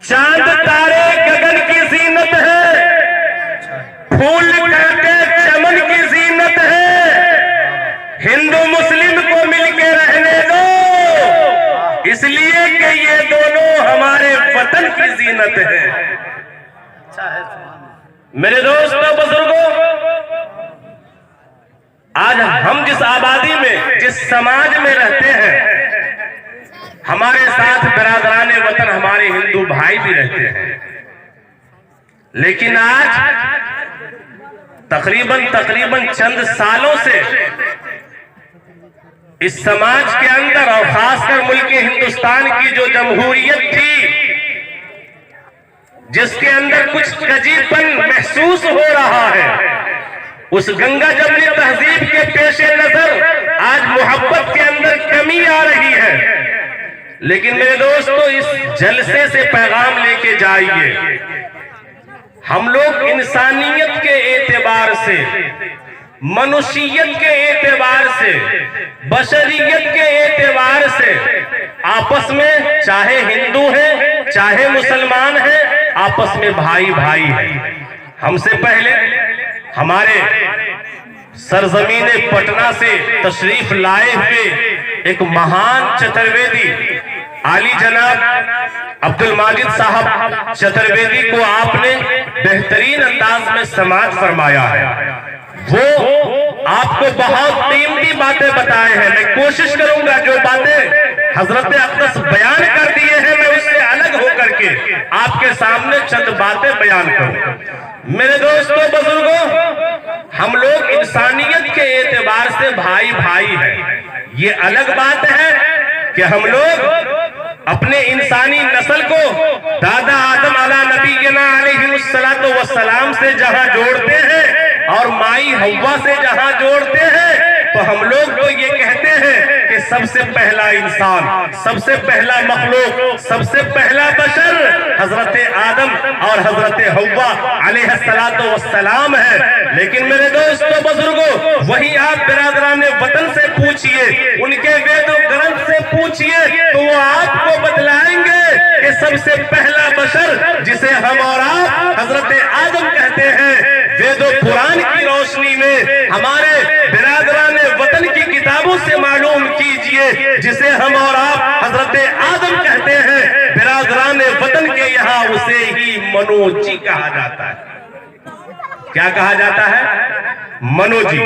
चांद तारे गगन की जीनत है, फूल कांटे चमन की जीनत है। हिंदू मुस्लिम को मिलके रहने दो, इसलिए कि ये दोनों हमारे वतन की जीनत है। मेरे दोस्तों बुजुर्गों, आज हम जिस आबादी में, जिस समाज में रहते हैं, हमारे साथ बिरादराने वतन हमारे हिंदू भाई भी रहते हैं, लेकिन आज तकरीबन चंद सालों से इस समाज के अंदर और खासकर मुल्क हिंदुस्तान की जो जमहूरियत थी, जिसके अंदर कुछ कजीपन महसूस हो रहा है, उस गंगा जमनी तहजीब के पेशे नजर आज मोहब्बत के अंदर कमी आ रही है। लेकिन मेरे दोस्तों, इस जलसे से पैगाम लेके जाइए। हम लोग इंसानियत के एतबार से, मनुष्यत के एतबार से, बशरियत के एतबार से आपस में, चाहे हिंदू हैं चाहे मुसलमान हैं, आपस में भाई भाई हैं। हमसे पहले हमारे सरजमीन पटना से तशरीफ लाए हुए एक महान चतुर्वेदी आली जनाब अब्दुल माजिद साहब चतुर्वेदी को आपने बेहतरीन अंदाज में समाज फरमाया है। वो आपको बहुत कीमती बातें बताए हैं। मैं कोशिश करूंगा जो बातें हजरत अक़दस बयान कर दिए हैं, मैं उससे अलग होकर के आपके सामने चंद बातें बयान करूं। मेरे दोस्तों बुजुर्गों, हम लोग इंसानियत के एतबार से भाई भाई हैं। ये अलग बात है कि हम लोग अपने इंसानी नस्ल को दादा आदम अला नबीना अलैहिस्सलातु वस्सलाम से जहां जोड़ते हैं और माई हव्वा से जहां जोड़ते हैं, तो हम लोग तो ये कहते हैं कि सबसे पहला इंसान, सबसे पहला मखलूक, सबसे पहला बशर हजरत आदम और हजरत हव्वा अलैहिस्सलातु वस्सलाम है। लेकिन मेरे दोस्तों बुजुर्गों, वही आप बिरादराने वतन से पूछिए, उनके वेदों ग्रंथ से पूछिए, तो वो आपको बतलाएंगे कि सबसे पहला बशर जिसे हम और आप हजरत आदम कहते हैं, वेदों पुराण की रोशनी में हमारे बिरादराने वतन की किताबों से मालूम कीजिए, जिसे हम और आप हजरत आदम कहते हैं, बिरादराने वतन के यहाँ उसे ही मनोजी कहा जाता है। क्या कहा जाता है? मनोजी।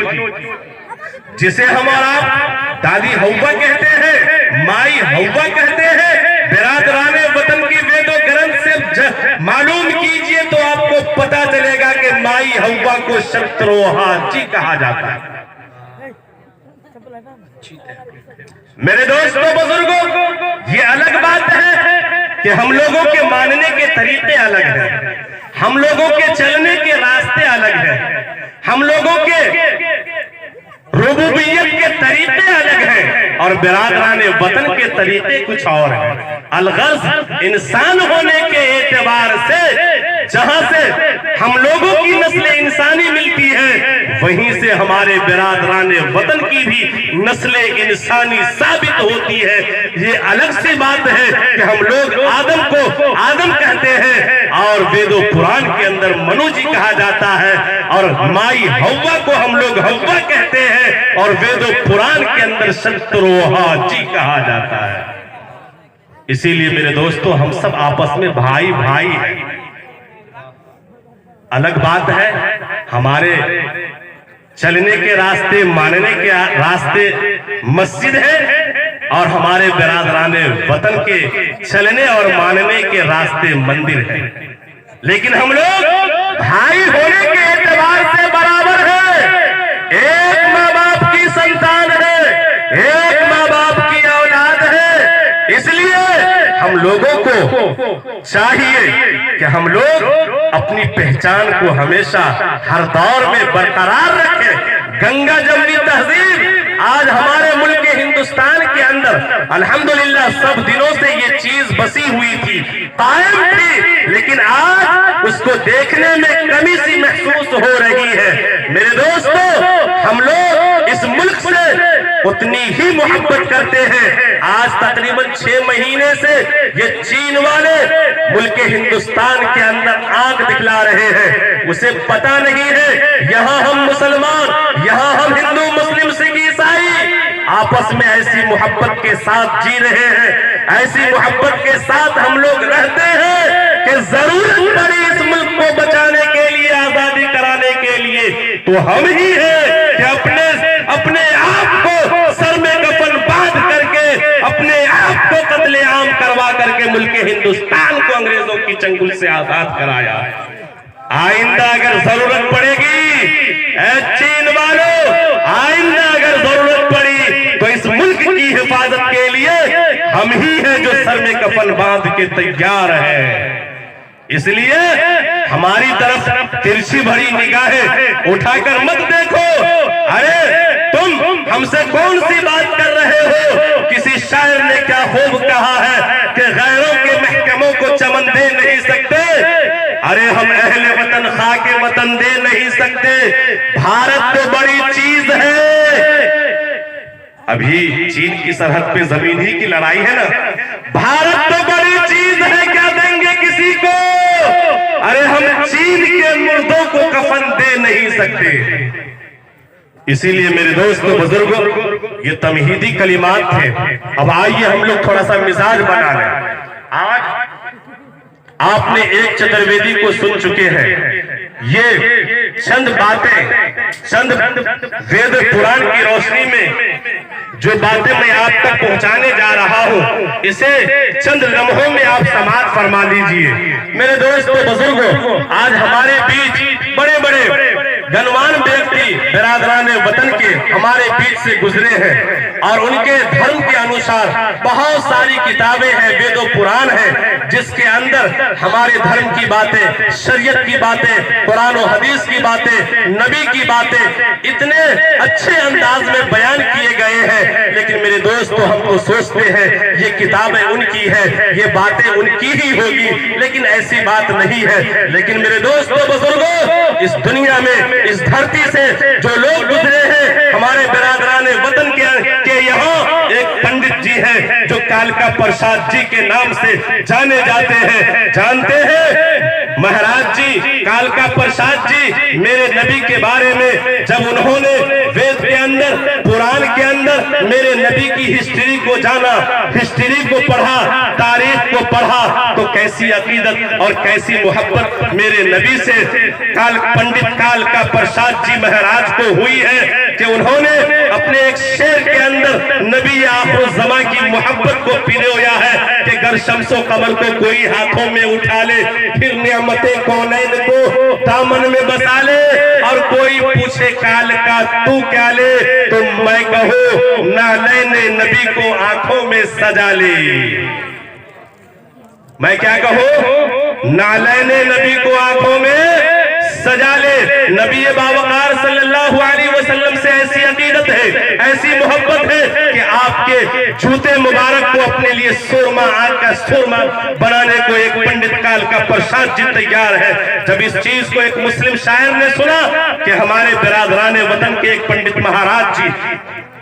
जिसे हम और आप दादी हव्वा कहते हैं, माई हव्वा कहते हैं, बिरादराने वतन की वेदों ग्रंथ से मालूम कीजिए तो आपको पता चलेगा कि माई हव्वा को शत्रुहाजी कहा जाता है। मेरे दोस्तों बुजुर्गों, ये अलग बात है कि हम लोगों के मानने के तरीके अलग हैं, हम लोगों के चलने के रास्ते अलग हैं, हम लोगों के रुबूबियत के तरीके अलग हैं और बिरादराने वतन के तरीके कुछ और हैं। अलगर्ज इंसान होने के एतबार से जहां से हम लोगों की नस्ल इंसानी मिलती है, वहीं से हमारे बिरादराने वतन की भी नस्ल इंसानी साबित होती है। ये अलग सी बात है कि हम लोग आदम को आदम कहते हैं और वेदों पुराण के अंदर मनुजी कहा जाता है, और माई हव्वा को हम लोग हव्वा कहते हैं और वेदों पुराण के अंदर शत्रुहाजी कहा जाता है। इसीलिए मेरे दोस्तों, हम सब आपस में भाई भाई हैं। अलग बात है हमारे चलने के रास्ते, मानने के रास्ते मस्जिद है, और हमारे बिरादराने वतन के चलने और मानने के रास्ते मंदिर है। लेकिन हम लोग भाई होने के एतबार से बराबर है। एक माँ बाप की संतान है, एक माँ बाप की औलाद है। इसलिए हम लोगों को चाहिए कि हम लोग अपनी पहचान को हमेशा हर दौर में बरकरार रखें। गंगा जमनी तहजीब आज हमारे मुल्क हिंदुस्तान के अंदर अल्हम्दुलिल्लाह सब दिनों से ये चीज बसी हुई थी, कायम थी, लेकिन आज उसको देखने में कमी सी महसूस हो रही है। मेरे दोस्तों, हम लोग इस मुल्क से उतनी ही मोहब्बत करते हैं। आज तकरीबन 6 महीने से ये चीन वाले मुल्क हिंदुस्तान के अंदर आग दिखला रहे हैं। उसे पता नहीं है यहाँ हम मुसलमान, यहाँ हम हिंदू मुस्लिम सिख ईसाई आपस में ऐसी मोहब्बत के साथ जी रहे हैं, ऐसी मोहब्बत के साथ हम लोग रहते हैं कि जरूरत पड़ी इस मुल्क को बचाने के लिए, आजादी कराने के लिए तो हम ही हैं कि अपने आप को सर में कफन बांध करके, अपने आप को कत्लेआम करवा करके मुल्क हिंदुस्तान को अंग्रेजों की चंगुल से आजाद कराया। आइंदा अगर जरूरत पड़ेगी चीन वालों, आइंदा अगर जरूरत पड़ी तो इस मुल्क की हिफाजत के लिए हम ही हैं जो सर में कफन बांध के तैयार है। इसलिए हमारी तरफ तिरछी भरी निगाहें उठाकर मत देखो। अरे तुम हमसे कौन सी बात कर रहे हो? किसी शायर ने क्या खूब कहा है कि गैरों के महकमों को चमन दे नहीं सकते। अरे हम अहले वतन खाके वतन दे नहीं सकते। भारत तो बड़ी चीज है। अभी चीन की सरहद पे जमीन ही की लड़ाई है ना। भारत तो बड़ी चीज है, क्या देंगे किसी को? अरे हम चीन के मुर्दों को कफन दे नहीं सकते। इसीलिए मेरे दोस्तों बुजुर्गों, ये तमहीदी कलिमात थे। अब आइए हम लोग थोड़ा सा मिजाज बना लें। आज आपने एक चतुर्वेदी को सुन चुके हैं। ये चंद बातें, चंद वेद पुराण की रोशनी में जो बातें मैं आप तक पहुंचाने जा रहा हूं, इसे चंद लम्हों में आप समाप्त फरमा लीजिए। मेरे दोस्तों बुजुर्गों, आज हमारे बीच बड़े बड़े गणवान व्यक्ति बिरादरान वतन के हमारे बीच से गुजरे हैं और उनके धर्म के अनुसार बहुत सारी किताबें हैं, वेदों पुराण है, जिसके अंदर हमारे धर्म की बातें, शरीयत की बातें, कुरान और हदीस की बातें, नबी की बातें इतने अच्छे अंदाज में बयान किए गए हैं। लेकिन मेरे दोस्तों, हम तो सोचते हैं ये किताबें उनकी है, ये बातें उनकी ही होगी, लेकिन ऐसी बात नहीं है। लेकिन मेरे दोस्तों बुजुर्गों, इस दुनिया में, इस धरती से जो लोग गुजरे हैं, हमारे बिरादरान वतन के यहाँ एक पंडित जी हैं जो कालका प्रसाद जी के नाम से जाने जाते हैं। जानते हैं महाराज जी, कालका प्रसाद जी मेरे नबी के बारे में जब उन्होंने वेद के अंदर, पुराण के अंदर मेरे नबी की हिस्ट्री को जाना, हिस्ट्री को पढ़ा, तारीख को पढ़ा, तो कैसी अकीदत और कैसी मोहब्बत मेरे नबी से पंडित कालका प्रसाद जी महाराज को हुई है कि उन्होंने अपने एक शेर के अंदर नबी आखिरुज़्ज़मा की मोहब्बत को पिरोया है कि गर शम्सो कमर को कोई हाथों में उठा ले, फिर नियामतें कौनैन को दामन में बसा ले, और कोई पूछे काल का तू क्या ले, तो मैं कहूँ नालैने नबी को आंखों में सजा ले। मैं क्या कहूँ? नालैने नबी को आंखों में सजा ले। नबी बावकार सल्लल्लाहु अलैहि वसल्लम से ऐसी अकीदत है, ऐसी मोहब्बत है कि आपके जूते मुबारक को अपने लिए सुरमा, आग का सुरमा बनाने को एक पंडित कालका प्रसाद जी तैयार है। जब इस चीज को एक मुस्लिम शायर ने सुना कि हमारे बिरादरान वतन के एक पंडित महाराज जी,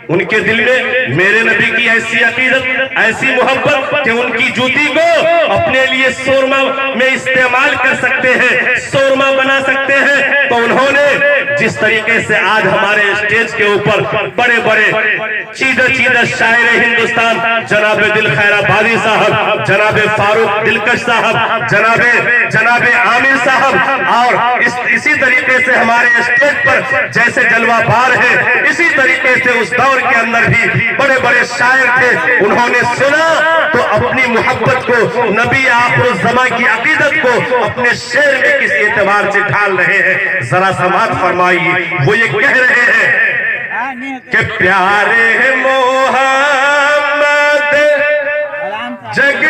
उनके दिल में मेरे नबी की ऐसी अकीदत, ऐसी मोहब्बत कि उनकी जूती को अपने लिए शोरमा में इस्तेमाल कर सकते हैं, शोरमा बना सकते हैं, तो उन्होंने जिस तरीके से आज हमारे स्टेज के ऊपर बड़े बड़े चीदर शायर हिंदुस्तान जनाबे दिल खैराबादी साहब, जनाबे फारूक दिलकश साहब, जनाबे आमिर साहब, और इसी तरीके से हमारे स्टेज पर जैसे जलवा बार है, इसी तरीके से उस दौर के अंदर भी बड़े बड़े शायर थे। उन्होंने सुना तो अपनी मोहब्बत को, नबी आखिरुज़्ज़मा की अकीदत को अपने शेर में किस एतबार से ढाल रहे हैं, जरा समात फरमाइए। वो ये कह रहे हैं कि प्यारे मोहम्मद जग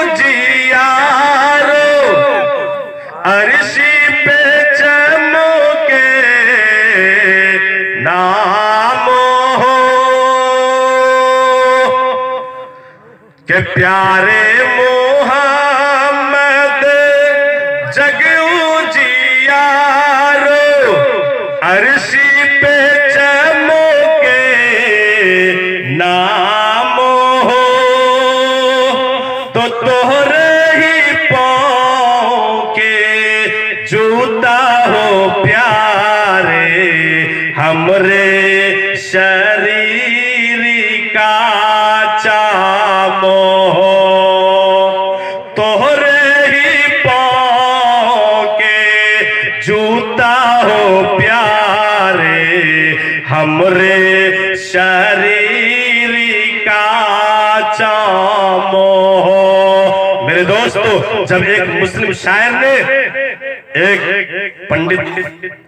उजियारो अर्शी पे चमके नामो के प्यारे मोहम्मद जग उजियारो अर्शी पे चमके मोरे शरीर का चामो। मेरे दोस्तों, जब एक मुस्लिम शायर ने एक पंडित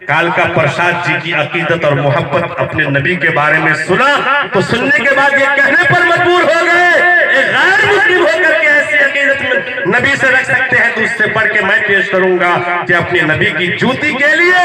कालका प्रसाद जी की अकीदत और मोहब्बत अपने नबी के बारे में सुना, तो सुनने के बाद ये कहने पर मजबूर हो गए, एक गैर मुस्लिम होकर के ऐसी अकीदत में नबी से रख सकते हैं, तो उससे बढ़ के मैं पेश करूंगा कि अपने नबी की जूती के लिए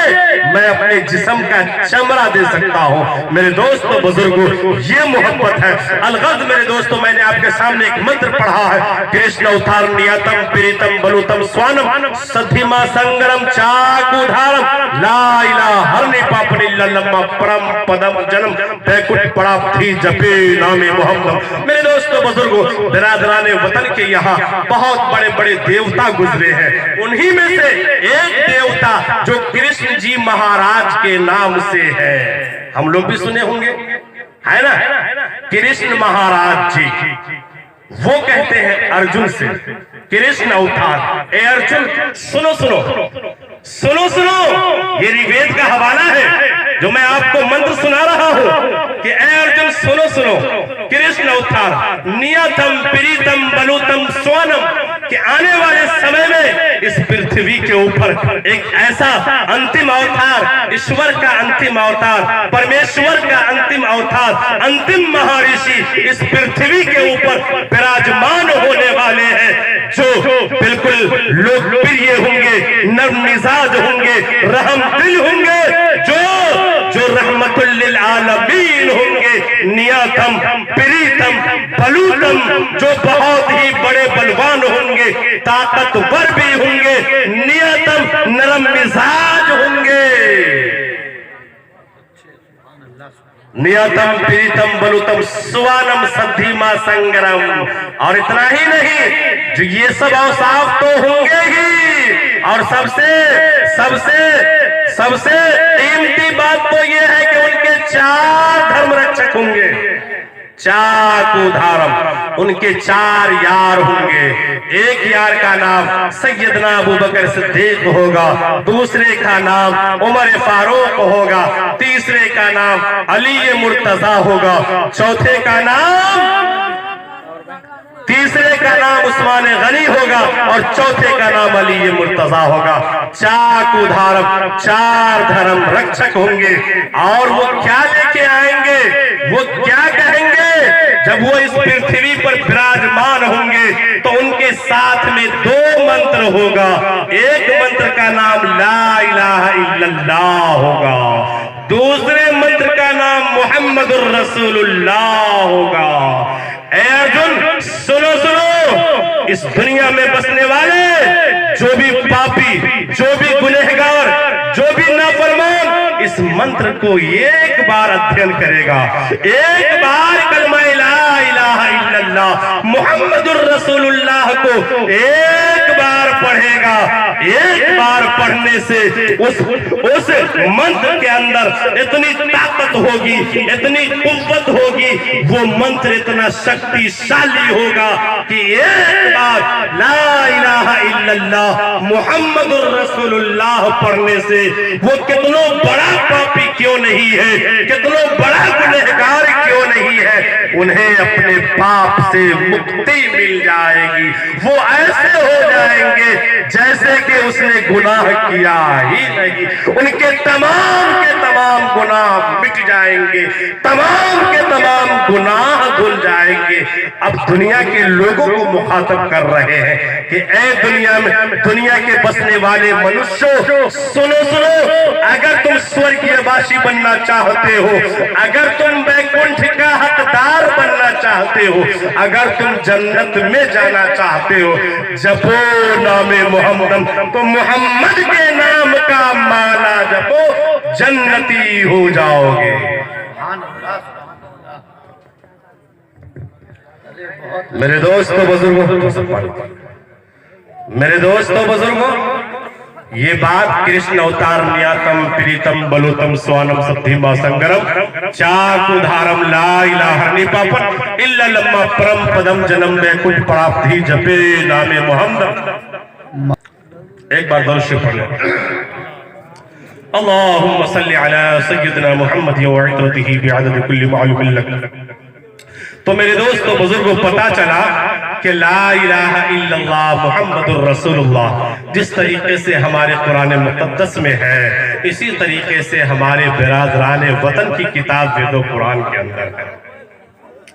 मैं अपने जिस्म का चमड़ा दे सकता हूं। मेरे दोस्तों बुजुर्गों, ये मोहब्बत है। अलगद मेरे दोस्तों, मैंने आपके सामने एक मंत्र पढ़ा है, कृष्ण अवतार नियतम प्रीतम बलुतम स्वानम सद्धिमा संगरम चाकुधारम ला इलाहा हरनि पापनि लल्लम्मा परम पदम जन्म बैकुंठ प्राप्ति जपे नामे मोहम्मद। मेरे दोस्तों बुजुर्गों, बिरादराने वतन के यहाँ बहुत बड़े बड़े देवता गुजरे हैं। उन्हीं में से एक देवता जो कृष्ण जी महाराज के नाम से है, हम लोग भी सुने होंगे, है ना? कृष्ण महाराज जी वो कहते हैं अर्जुन से, कृष्ण अवतार, ए अर्जुन सुनो सुनो सुनो सुनो, ये ऋग्वेद का हवाला है जो मैं आपको मंत्र सुना रहा हूं कि ए अर्जुन सुनो सुनो, कृष्ण अवतार नियतम प्रीतम बलुतम स्वानम, कि आने वाले समय में इस पृथ्वी के ऊपर एक ऐसा अंतिम अवतार, ईश्वर का अंतिम अवतार, परमेश्वर का अंतिम अवतार, अंतिम महर्षि इस पृथ्वी के ऊपर विराजमान होने वाले हैं, जो बिल्कुल लोकप्रिय होंगे, नर्म मिजाज होंगे, रहम दिल होंगे, जो रहमतुल लिल आलमीन होंगे, नियतम प्रीतम बलूतम, जो बहुत ही बड़े बलवान होंगे, ताकतवर भी होंगे, नियतम नरम मिजाज होंगे, नियतम प्रीतम बलुतम स्वानम सद्धिमा संगरम। और इतना ही नहीं, जो ये सब औसाफ तो होंगे ही, और सबसे सबसे सबसे कीमती बात तो ये है कि उनके 4 धर्म रक्षक होंगे, चाकुधारम, उनके 4 यार होंगे। एक यार का नाम सैयदना अबू बकर सिद्दीक होगा, दूसरे का नाम उमर फारूक होगा, तीसरे का नाम अली मुर्तजा होगा, चौथे का नाम उस्मान गनी होगा, और चौथे का नाम अली मुर्तजा होगा। चाकुधारम, 4 धर्म रक्षक होंगे। और वो क्या लेके आएंगे, वो क्या कहेंगे जब वो इस पृथ्वी पर विराजमान होंगे, तो उनके साथ में 2 मंत्र होगा। एक मंत्र का नाम ला इलाहा इल्लल्लाह होगा, दूसरे मंत्र का नाम मुहम्मदुर रसूलुल्लाह होगा। ए अर्जुन सुनो सुनो, इस दुनिया में बसने वाले जो भी पापी, जो भी गुनहगार, जो भी नाफरमान इस मंत्र को एक बार अध्ययन करेगा, एक बार कलमा ला इलाहा इल्लल्लाह मुहम्मदुर रसूलुल्लाह को एक बार पढ़ेगा, एक बार पढ़ने से उस मंत्र के अंदर इतनी ताकत होगी, इतनी कुव्वत होगी, वो मंत्र इतना शक्तिशाली होगा कि एक बार ला इलाहा इल्लल्लाह मुहम्मदुर रसूलुल्लाह पढ़ने से वो कितना बड़ा पापी क्यों नहीं है, कितना बड़ा गुनहगार क्यों नहीं है, उन्हें अपने पाप से मुक्ति मिल जाएगी। वो ऐसे हो जाएंगे जैसे कि उसने गुनाह किया ही नहीं। उनके तमाम के तमाम गुनाह मिट जाएंगे, तमाम के तमाम गुनाह धुल जाएंगे। अब दुनिया के लोगों को मुखातब कर रहे हैं कि ऐ दुनिया के बसने वाले मनुष्यों, सुनो सुनो, अगर तुम स्वर्गीयवासी बनना चाहते हो, अगर तुम बैकुंठ का हकदार बनना चाहते हो, अगर तुम जन्नत में जाना चाहते हो, जपो नामे मोहम्मद, तो मोहम्मद के नाम का माला जपो, जन्नती हो जाओगे। मेरे दोस्तों बुजुर्गों, ये बात कृष्ण अवतार नियतम प्रीतम बलुतम स्वानम सद्धिमा संगरम चाकुधारम ला इलाहा हरनि पापन इल्लल्लाह परम पदम जन्म बैकुंठ प्राप्ति जपे नामे मोहम्मद। एक बार दर्श पढ़ ले। अल्लाहुम्मा सल्लि अला सय्यिदिना मुहम्मद व इत्रतिही बिअदद कुल्ली मालूम लक। तो मेरे दोस्तों बुजुर्गों, पता चला कि ला इलाहा इल्लल्लाह मुहम्मदुर रसूलुल्लाह जिस तरीके से हमारे कुरान मुक़द्दस में है, इसी तरीके से हमारे बिरादरान वतन की किताब वेदो कुरान के अंदर है।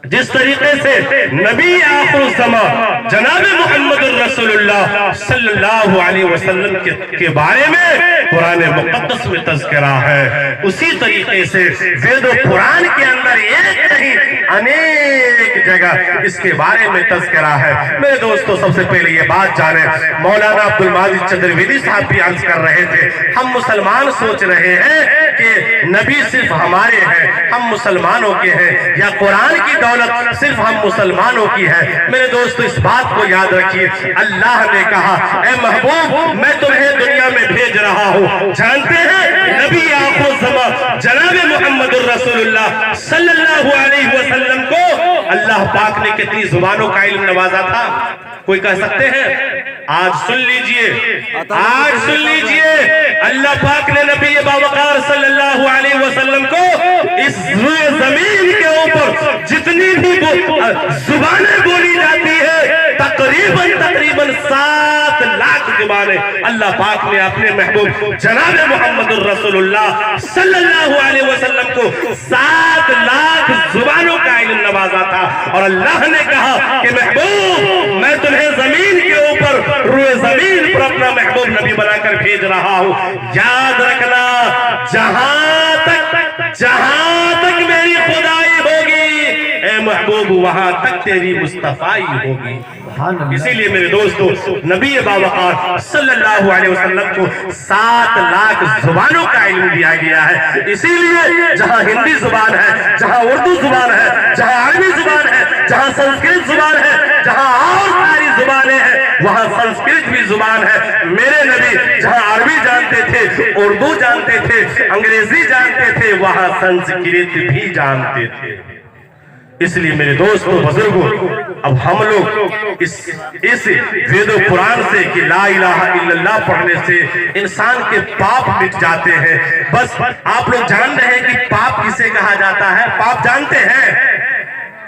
जिस तरीके से नबी आखिर ज़मा जनाब मोहम्मद रसूलुल्लाह सल्लल्लाहु अलैहि वसल्लम के बारे में कुरान मुक़द्दस में तज़किरा है, उसी तरीके से वेदो कुरान के अंदर एक नहीं अनेक जगह इसके बारे में तज़किरा है। मेरे दोस्तों, सबसे पहले ये बात जाने, मौलाना अब्दुल माजिद चतुर्वेदी साहब भी अर्ज कर रहे थे, हम मुसलमान सोच रहे हैं कि नबी सिर्फ हमारे हैं, हम मुसलमानों के हैं, या कुरान की दौलत सिर्फ हम मुसलमानों की है। मेरे दोस्तों, इस बात को याद रखिए, अल्लाह ने कहा, ए महबूब मैं तुम्हें दुनिया में भेज रहा हूँ। जानते हैं नबी आखिर ज़मा जनाब मोहम्मद रसूलुल्लाह सल्लल्लाहु अलैहि वसल्लम को अल्लाह पाक ने कितनी जुबानों का इल्म नवाजा था, कोई कह सकते हैं? आज सुन लीजिए, आज सुन लीजिए, अल्लाह पाक ने नबी बावकार सल्लल्लाहु अलैहि वसल्लम को इस जमीन के ऊपर जितनी भी जुबानें बोली जाती है, तकरीबन 7 लाख जुबानें अल्लाह पाक ने अपने महबूब जनाब मोहम्मद रसूलुल्लाह सल्लल्लाहु अलैहि वसल्लम को 7 लाख जुबानों का इल्म नवाजा था। और अल्लाह ने कहा कि महबूब मैं तुम्हें जमीन के ऊपर रूए जमीन पर अपना महबूब नबी बनाकर भेज रहा हूँ। याद रखना, जहां तक मेरी खुदाई होगी ए महबूब, वहां तक तेरी मुस्तफाई होगी। इसीलिए मेरे दोस्तों, नबी बावकार सल्लल्लाहु अलैहि वसल्लम को 7 लाख जुबानों का इल्म दिया गया है। इसीलिए जहां हिंदी जुबान है, जहां उर्दू जुबान है, जहां अरबी जुबान है, जहां संस्कृत जुबान है, जहां और सारी जुबानें हैं, वहां संस्कृत भी जुबान है। मेरे नबी जहां अरबी जानते थे, उर्दू जानते थे, अंग्रेजी जानते थे, वहां संस्कृत भी जानते थे। इसलिए मेरे दोस्तों बुजुर्गों, अब हम लोग इस वेदो कुरान से कि ला इलाहा इल्लल्लाह पढ़ने से इंसान के पाप मिट जाते हैं। बस आप लोग जान रहे हैं कि पाप किसे कहा जाता है? पाप जानते हैं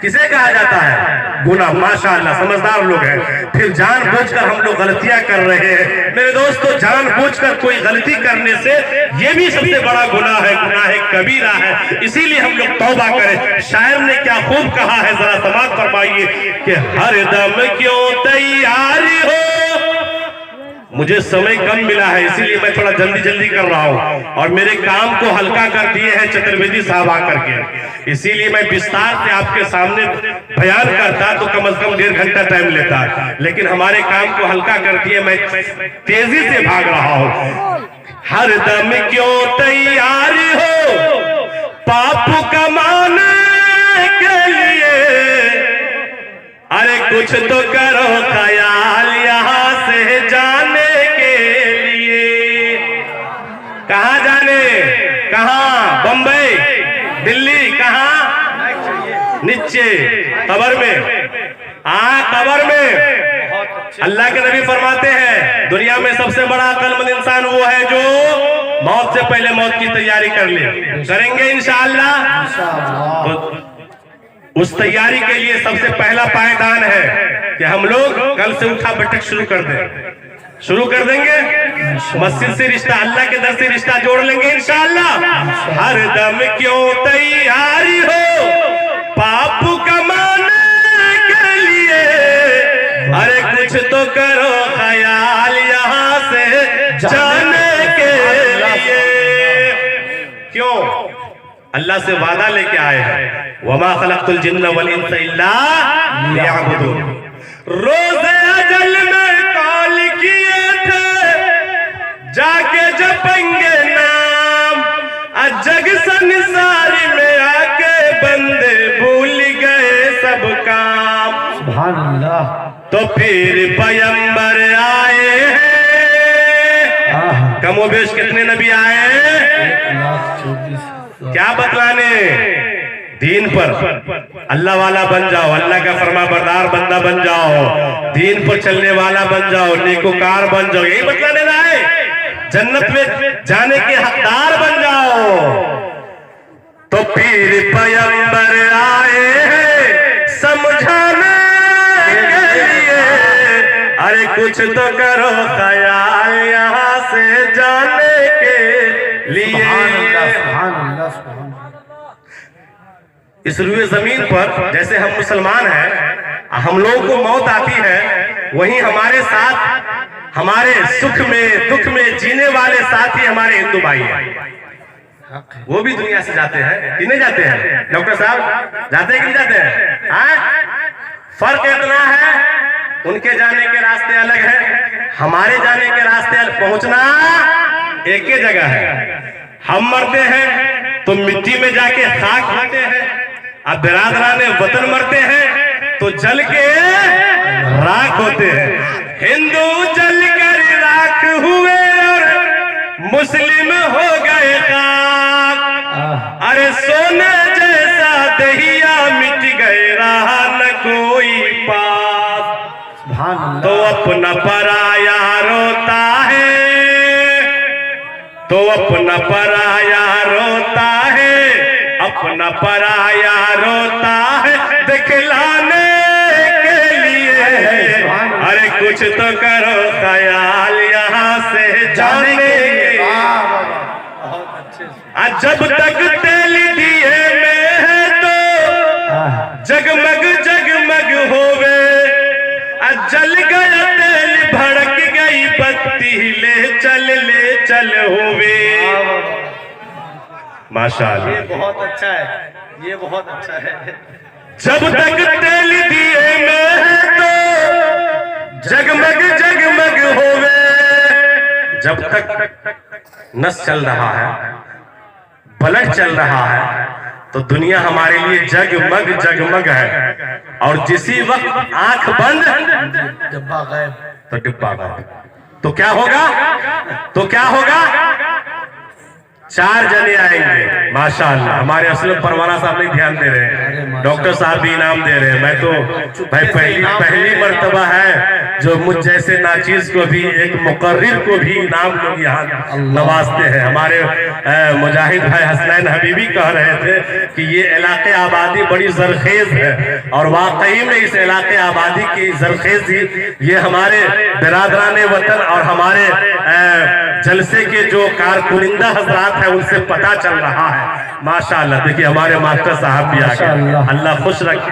किसे कहा जाता है? गुनाह। माशाअल्लाह, समझदार लोग हैं। फिर जानबूझकर हम लोग गलतियां कर रहे हैं। मेरे दोस्तों, जानबूझकर कोई गलती करने से ये भी सबसे बड़ा गुनाह है, गुनाह कबीरा है। इसीलिए हम लोग तौबा करें। शायर ने क्या खूब कहा है, जरा समाप्त फरमाइए कि हर दम क्यों तैयारी हो। मुझे समय कम मिला है, इसीलिए मैं थोड़ा जल्दी कर रहा हूँ, और मेरे काम को हल्का कर दिए हैं चतुर्वेदी साहब आकर के। इसीलिए मैं विस्तार से आपके सामने बयान करता तो कम से कम 1.5 घंटा टाइम लेता, लेकिन हमारे काम को हल्का कर दिए, मैं तेजी से भाग रहा हूँ। हर दम क्यों तैयारी हो पाप कमाने के लिए, अरे कुछ तो करो ख्याल यहाँ से जाने के लिए। कहाँ जाने? कहाँ? बंबई, दिल्ली, कहाँ? नीचे कब्र में। कब्र में। अल्लाह के नबी फरमाते हैं दुनिया में सबसे बड़ा अक्लमंद इंसान वो है जो मौत से पहले मौत की तैयारी कर ले। करेंगे इंशाअल्लाह। तो उस तैयारी के लिए सबसे पहला पायदान है कि हम लोग कल से उठा बैठक शुरू कर देंगे। मस्जिद से रिश्ता, अल्लाह के दर से रिश्ता जोड़ लेंगे इंशाअल्लाह। हर दम क्यों तैयारी हो पाप कमाने के लिए, अरे कुछ तो करो ख्याल यहाँ से जाने के लिए। क्यों? अल्लाह से वादा लेके आए हैं, वमा खलक़तुल जिन्ना वल इंसा इल्ला लियअबुदून। रोज़े अजल में कॉल किए थे, जाके जपेंगे नाम, जग संसारी में आके बंदे भूल गए सब काम। सुभान अल्लाह। तो फिर पैगंबर आए हैं, कमोबेश कितने नबी आए हैं? 1,24,000। क्या बतलाने? दीन पर अल्लाह वाला बन जाओ, अल्लाह का फरमा बरदार बंदा बन जाओ, दीन पर चलने वाला बन जाओ, नेकोकार बन जाओ, यही बतलाने आए। जन्नत में जाने के हकदार बन जाओ। तो पीर पैगंबर आए हैं समझाने के लिए, अरे कुछ तो करो ख्याल यहाँ से जाने के लिए। इस रुए जमीन पर जैसे हम मुसलमान हैं, हम लोगों को मौत आती है, वहीं हमारे साथ हमारे सुख में दुख में जीने वाले साथी हमारे हिंदू भाई हैं। वो भी दुनिया से जाते हैं कि नहीं जाते हैं? डॉक्टर साहब जाते हैं कि नहीं जाते हैं? फर्क इतना है, उनके जाने के रास्ते अलग है, हमारे जाने के रास्ते अलग। पहुंचना एक ही जगह है। हम मरते हैं तो मिट्टी में जाके खाक होते हैं, अब बिरादराने वतन मरते हैं तो जल के राख होते हैं। हिंदू जल कर राख हुए और मुस्लिम हो गए खाक। अरे सोने जैसा दहिया मिट गए, रहा न कोई पास। तो अपना पराया रोता है, तो अपना पराया रोता है, अपना पराया रोता है दिखलाने के लिए। अरे कुछ तो करो ख्याल यहाँ से जाने के। जब तक तेल दिए में है तो जगमग जगमग होवे, जल गया तेल भड़क गई बत्ती, ले चल होवे। माशाअल्लाह, ये बहुत अच्छा है, ये बहुत अच्छा है। जब तक तेल दिए में है तो जगमग जगमग होवे, जब तक नस चल रहा है, ब्लड चल रहा है, तो दुनिया हमारे लिए जगमग जगमग है। और जिसी वक्त आंख बंद डिब्बा गायब, तो डिब्बा गायब। तो क्या होगा? तो क्या होगा? चार जने आएंगे। माशाअल्लाह, हमारे असलम परवाना साहब नहीं ध्यान दे रहे हैं, डॉक्टर साहब भी इनाम दे रहे हैं। मैं तो भाई पहली मर्तबा है जो मुझ जैसे नाचीज को भी, एक मुकर्रिर को भी इनाम लोग यहाँ नवाजते हैं। हमारे मुजाहिद भाई हसनैन हबीबी कह रहे थे कि ये इलाके आबादी बड़ी जरखेज है, और वाकई में इस इलाके आबादी की जरखेज ये हमारे बिरादराने वतन और हमारे जलसे के जो कारकुनिंदा हजरात है उनसे पता चल रहा है। माशाअल्लाह, देखिए हमारे मास्टर साहब भी आ गए, अल्लाह खुश रखे।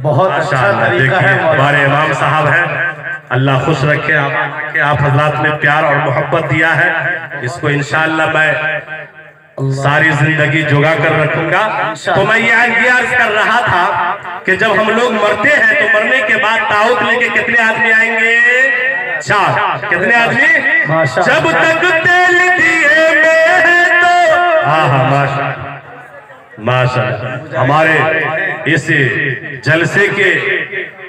बहुत अच्छा तरीका है। हमारे इमाम साहब हैं, अल्लाह खुश रखे। आप हजरात ने प्यार और मोहब्बत दिया है, इसको इंशाअल्लाह मैं सारी जिंदगी जुगा कर रखूंगा। तो मैं ये अर्ज कर रहा था कि जब हम लोग मरते हैं तो मरने के बाद ताऊत लेके कितने आदमी आएंगे? चार। कितने आदमी? जब तक तेल दिए में है तो। हाँ, माशाअल्लाह। हमारे इस जलसे के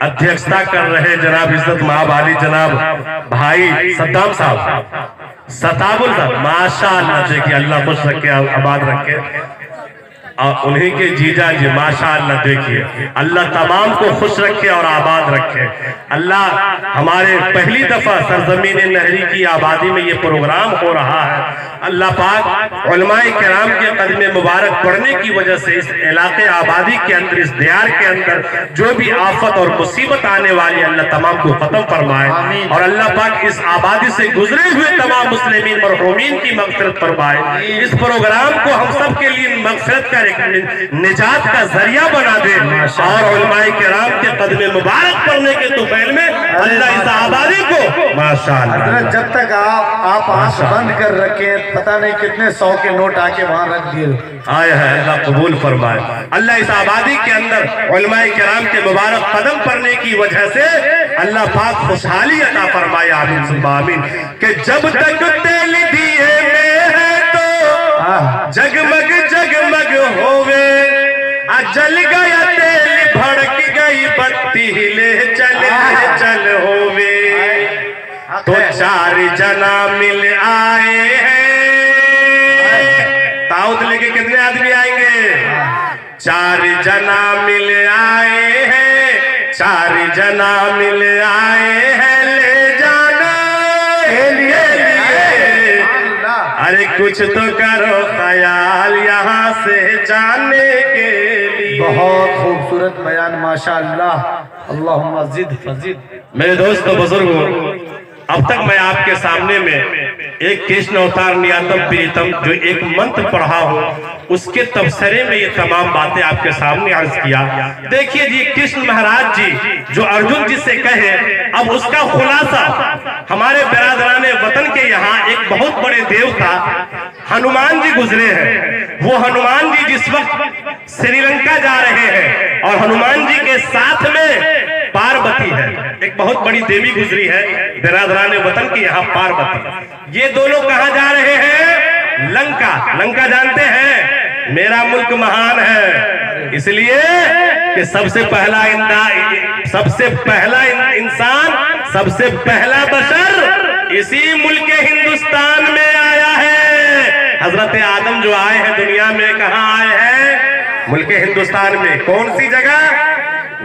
अध्यक्षता कर रहे जनाब इज्जत महाब आली जनाब भाई सद्दाम साहब, सताबुल साहब, माशाअल्लाह। देखिए अल्लाह खुश रखे, आबाद रखे। और उन्हीं के जीजा जी माशाअल्लाह, देखिए अल्लाह तमाम को खुश रखे और आबाद रखे। अल्लाह हमारे पहली दफा सरजमीन नहरी की आबादी में ये प्रोग्राम हो रहा है। अल्लाह पाक उलमाए किराम के कदम मुबारक पढ़ने की वजह से इस इलाके आबादी के अंदर, इस दियार के अंदर जो भी आफत और मुसीबत आने वाली अल्लाह तमाम को खत्म फरमाए, और अल्लाह पाक इस आबादी से गुजरे हुए तमाम मुस्लिमीन मरहूमीन की मगफिरत फरमाए। इस प्रोग्राम को हम सब के लिए मगफिरत का निजात का जरिया बना दे, और उलमाए किराम के कदम मुबारक पढ़ने के तुफैल में अल्लाह इस आबादी को माशाअल्लाह। जब तक आप आंख बंद कर रखे, पता नहीं कितने 100 के नोट आके वहां रख दिए। आया है, अल्लाह कबूल फरमाए। अल्लाह इस आबादी के अंदर उलमाए किराम के मुबारक कदम पढ़ने की वजह से अल्लाह पाक खुशहाली अता फरमाए। आमीन सुम्मा आमीन। कि जब तक तेल दिए में है तो जगमग जगमग होवे, जल गया तेल भड़क गई बत्ती, ले चल होवे। तो चार जना मिल आए हैं, ताऊत लेके कितने आदमी आएंगे? चार जना मिल आए हैं, चार जना मिल आए हैं, ले जाना के लिए। अरे कुछ तो करो ख्याल यहाँ से जाने के लिए। बहुत खूबसूरत बयान माशाअल्लाह। अल्लाहुम्मा ज़िद फज़िद। मेरे दोस्तों बुजुर्गों, अब तक मैं आपके सामने में एक कृष्ण अवतार नियतम प्रीतम जो एक मंत्र पढ़ा हूँ उसके तबसरे में ये तमाम बातें आपके सामने अर्ज किया। देखिए जी, कृष्ण महाराज जी जो अर्जुन जी से कहे, अब उसका खुलासा हमारे बिरादरान वतन के यहाँ एक बहुत बड़े देवता हनुमान जी गुजरे हैं। वो हनुमान जी जिस वक्त श्रीलंका जा रहे हैं और हनुमान जी के साथ में पार्वती है, एक बहुत बड़ी देवी गुजरी है बिरादरान वतन की यहाँ पार्वती। ये दोनों कहाँ जा रहे हैं? लंका। लंका जानते हैं, मेरा मुल्क महान है, इसलिए कि सबसे पहला इंसान, सबसे पहला बशर इसी मुल्क हिंदुस्तान में आया है। हजरत आदम जो आए हैं दुनिया में, कहाँ आए हैं? मुल्क हिंदुस्तान में। कौन सी जगह?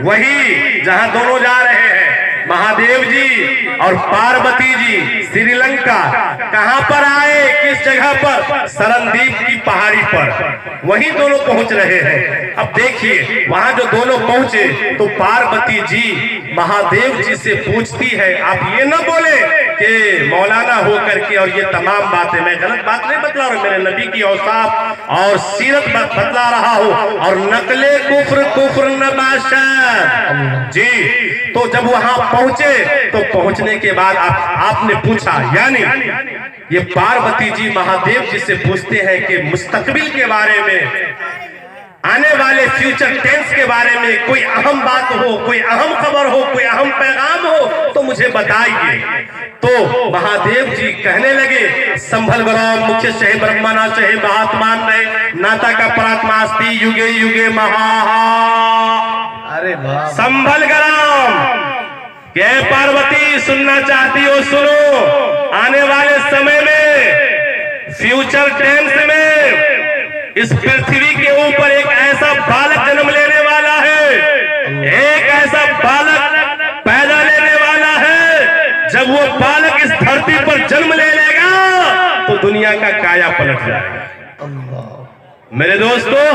वही जहां दोनों जा रहे हैं, महादेव जी और पार्वती जी श्रीलंका। कहां पर आए? किस जगह पर? सरनदीप की पहाड़ी पर, वहीं दोनों पहुंच रहे हैं। अब देखिए, वहां जो दोनों पहुंचे तो पार्वती जी महादेव जी से पूछती है, आप ये ना बोले कि मौलाना होकर के और ये तमाम बातें, मैं गलत बात नहीं बतला रहा हूं, मेरे नबी की औसाफ और सीरत बतला रहा हूं, और नकले कुफ्र नबाशत जी। तो जब वहां पहुंचे तो पहुंचने के बाद आपने पूछा, यानी ये पार्वती जी महादेव जी से पूछते हैं कि मुस्तकबिल के बारे में, आने वाले फ्यूचर टेंस के बारे में कोई अहम बात हो, कोई अहम खबर हो, कोई अहम पैगाम हो तो मुझे बताइए। तो महादेव जी कहने लगे, संभल ग्राम मुख्य शहे ब्रह्मना शहे महात्मान रहे नाता का परात्मास्ति युगे युगे महा। अरे वाह। संभल ग्राम के पार्वती सुनना चाहती हो सुनो, आने वाले समय में फ्यूचर टेंस में इस पृथ्वी के ऊपर एक ऐसा बालक जन्म लेने वाला है, एक ऐसा बालक पैदा लेने वाला है, जब वो बालक इस धरती पर जन्म ले लेगा तो दुनिया का काया पलट जाएगा। मेरे दोस्तों,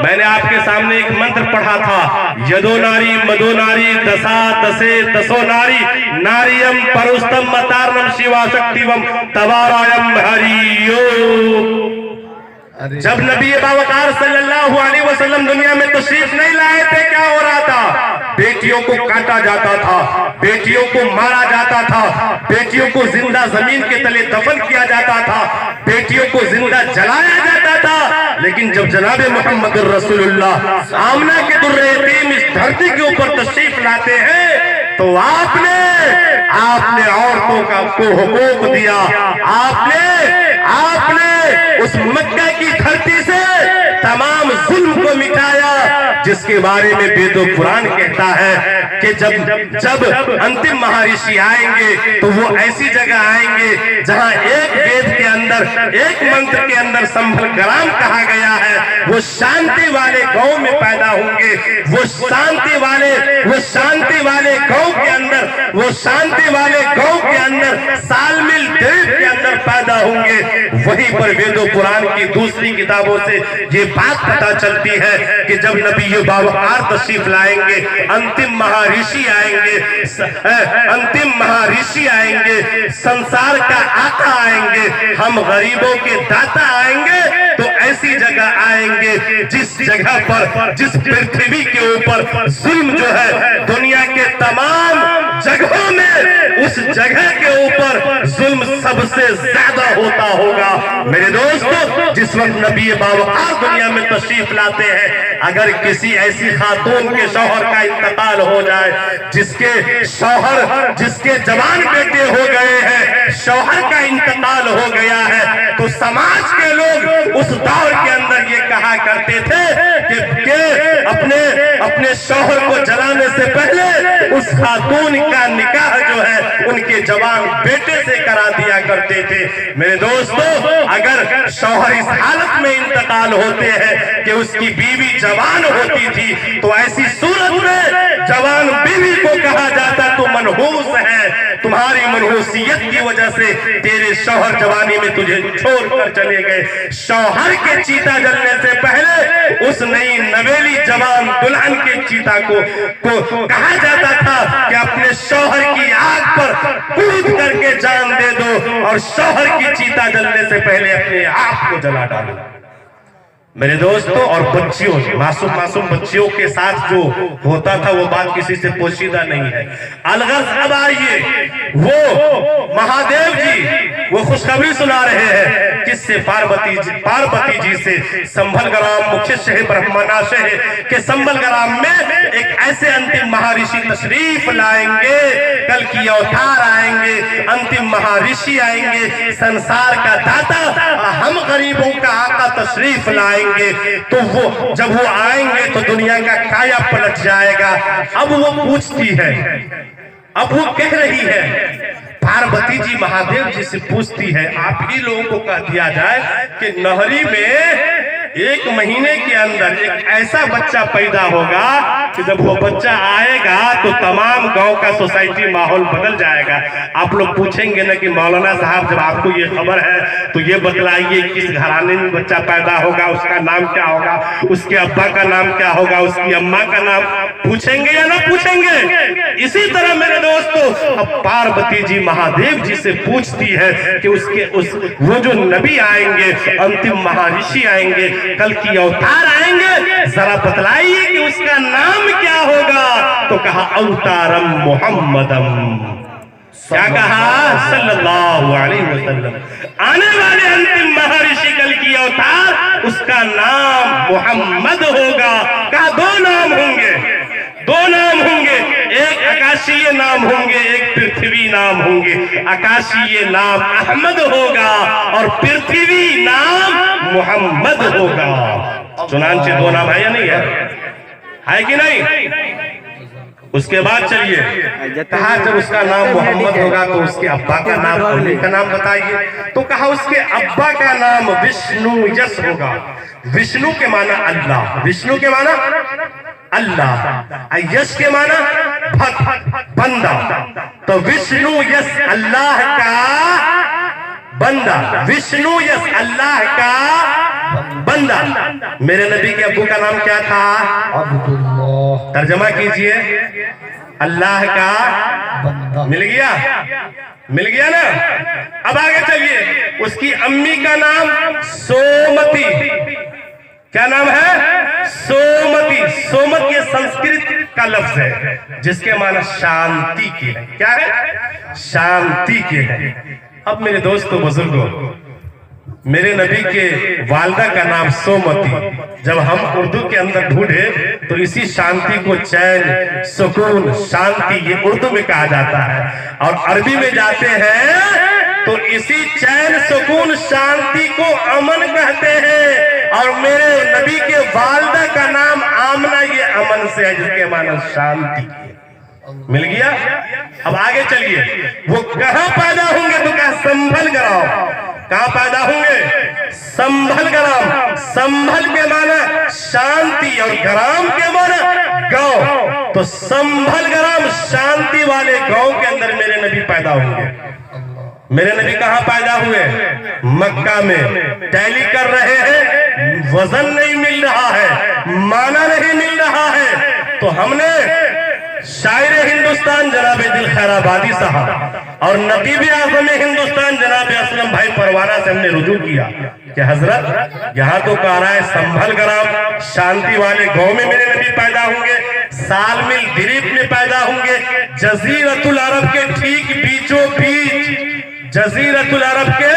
मैंने आपके सामने एक मंत्र पढ़ा था, यदो नारी मदो नारी दशा दशे दसो नारी नारियम परुस्तम मतारनम शिवा शक्तिवम तवारायम हरियो। जब नबी बावकार सल्लल्लाहु अलैहि वसल्लम दुनिया में तशरीफ नहीं लाए थे, क्या हो रहा था? बेटियों को काटा जाता था, बेटियों को मारा जाता था, बेटियों को जिंदा जमीन के तले दफन किया जाता था, बेटियों को जिंदा जलाया जाता था। लेकिन जब जनाब मोहम्मद रसूलुल्लाह आमना के दुर्रे यतीम इस धरती के ऊपर तशरीफ लाते हैं तो आपने औरतों को हुकूक दिया, आपने उस मक्का की धरती से तमाम जुल्म को मिटाया, जिसके बारे में वेदो कुरान कहता है कि जब अंतिम महर्षि आएंगे तो वो ऐसी जगह आएंगे जहां एक वेद के अंदर, एक मंत्र के अंदर संभल ग्राम कहा गया है, वो शांति वाले गांव में पैदा होंगे, वो शांति वाले गांव के अंदर, वो शांति वाले गांव के अंदर सालमिल द्वीप के अंदर पैदा होंगे। वहीं पर वेदो कुरान की दूसरी किताबों से ये बात पता चलती है कि जब नबी बावकार तशरीफ लाएंगे, अंतिम महर्षि आएंगे, संसार का आका आएंगे, हम गरीबों के दाता आएंगे, तो ऐसी जगह आएंगे जिस जगह पर, जिस पृथ्वी के ऊपर जुल्म जो है दुनिया के तमाम जगहों में, उस जगह के ऊपर जुल्म सबसे ज्यादा होता होगा। मेरे दोस्तों, जिस वक्त नबी बावकार दुनिया में तशरीफ लाते हैं, अगर किसी ऐसी खातून के शौहर का इंतकाल हो जाए, जिसके जवान बेटे हो गए हैं, शौहर का इंतकाल हो गया है, तो समाज के लोग उस दौर के अंदर ये कहा करते थे कि अपने अपने शौहर को जलाने से पहले उस खातून का निकाह जो है उनके जवान बेटे से करा दिया करते थे। मेरे दोस्तों, अगर शौहर इस हालत में इंतकाल होते हैं कि उसकी बीवी जवान होती थी, तो ऐसी सूरत में जवान बीवी को कहा जाता तू मनहूस है, तुम्हारी मनहूसियत की वजह से तेरे शौहर जवानी में तुझे छोड़कर चले गए। शौहर के चीता जलने से पहले उस नई नवेली जवान दुल्हन के चीता को कहा जाता था कि अपने शौहर की आग पर कूद करके जान दे दो और शौहर की चीता जलने से पहले अपने आप को जला डालो। मेरे दोस्तों, और बच्चियों, मासूम मासूम बच्चियों के साथ जो होता था वो बात किसी से पोशीदा नहीं है। अलगर्ज अब आइए, वो महादेव जी वो खुशखबरी सुना रहे हैं किससे? पार्वती जी से। संभल ग्राम मुख्य शहर ब्रह्मनाशय के संभल ग्राम में एक ऐसे अंतिम महर्षि तशरीफ लाएंगे, कल की अवतार आएंगे, अंतिम महर्षि आएंगे, संसार का दाता, हम गरीबों का आका तशरीफ लाएंगे। तो वो जब वो आएंगे तो दुनिया का काया पलट जाएगा। अब वो पूछती है, अब वो कह रही है, पार्वती जी महादेव जी से पूछती है, आप ही लोगों को कह दिया जाए कि नहरी में 1 महीने के अंदर एक ऐसा बच्चा पैदा होगा कि जब वो बच्चा आएगा तो तमाम गांव का सोसाइटी माहौल बदल जाएगा। आप लोग पूछेंगे ना कि मौलाना साहब, जब आपको ये खबर है तो ये बतलाइए किस घराने में बच्चा पैदा होगा, उसका नाम क्या होगा, उसके अब्बा का नाम क्या होगा, उसकी अम्मा का नाम पूछेंगे या ना पूछेंगे? इसी तरह मेरे दोस्तों, अब पार्वती जी महादेव जी से पूछती है कि वो जो नबी आएंगे, अंतिम महर्षि आएंगे, कल की अवतार आएंगे, जरा बतलाइए कि उसका नाम क्या होगा। तो कहा अवतारम मोहम्मदम। क्या कहा? सल्लल्लाहु अलैहि वसल्लम। आने वाले अंतिम महर्षि कल की अवतार, उसका नाम मोहम्मद होगा। कहा 2 नाम होंगे, 2 नाम होंगे, एक आकाशीय नाम होंगे, एक पृथ्वी नाम होंगे। आकाशीय नाम अहमद होगा और पृथ्वी नाम मोहम्मद होगा। चुनांचे 2 नाम है या नहीं है कि नहीं? उसके बाद चलिए, कहा जब उसका नाम मोहम्मद होगा तो उसके अब्बा का नाम, अली का नाम बताइए। तो कहा उसके अब्बा का नाम विष्णु यश होगा। विष्णु के माना अल्लाह, विष्णु के माना अल्लाह, यश के माना भक्त, बंदा। तो विष्णु यश अल्लाह का बंदा, विष्णु यश अल्लाह का बंदा। मेरे नबी के अब्बू का नाम क्या था? तर्जमा कीजिए, अल्लाह का बंदा। मिल गया, मिल गया ना? अब आगे चलिए, उसकी अम्मी का नाम सोमती। क्या नाम है? सोमती। सोमत ये संस्कृत का लफ्ज है जिसके माना शांति के है। क्या है? शांति के है। अब मेरे दोस्तों बुजुर्गों, मेरे नबी के वालदा का नाम सोमती। जब हम उर्दू के अंदर ढूंढे तो इसी शांति को चैन, सुकून, शांति ये उर्दू में कहा जाता है, और अरबी में जाते हैं तो इसी चैन, सुकून, शांति को अमन कहते हैं। और मेरे नबी के वालदा का नाम आमना, ये अमन से है जिसके माना शांति। मिल गया? अब आगे चलिए, वो कहां पैदा होंगे? तो कहा संभल ग्राम। कहां पैदा होंगे? संभल ग्राम। संभल के माना शांति और ग्राम के माना गांव। तो संभल ग्राम शांति वाले गांव के अंदर मेरे नबी पैदा होंगे। मेरे नबी कहां पैदा हुए? मक्का में। टैली कर रहे हैं, वजन नहीं मिल रहा है, माना नहीं मिल रहा है। तो हमने शायर हिंदुस्तान जनाब दिल खैराबादी साहब और नकीब आज़म हिंदुस्तान जनाब असलम भाई परवाना से हमने रुजू किया कि हजरत, यहाँ तो कह रहा है संभल ग्राम शांति वाले गांव में मेरे नबी पैदा होंगे, साल मिल द्वीप में पैदा होंगे, जजीरतुल अरब के ठीक बीचों बीच, जजीरतुल अरब के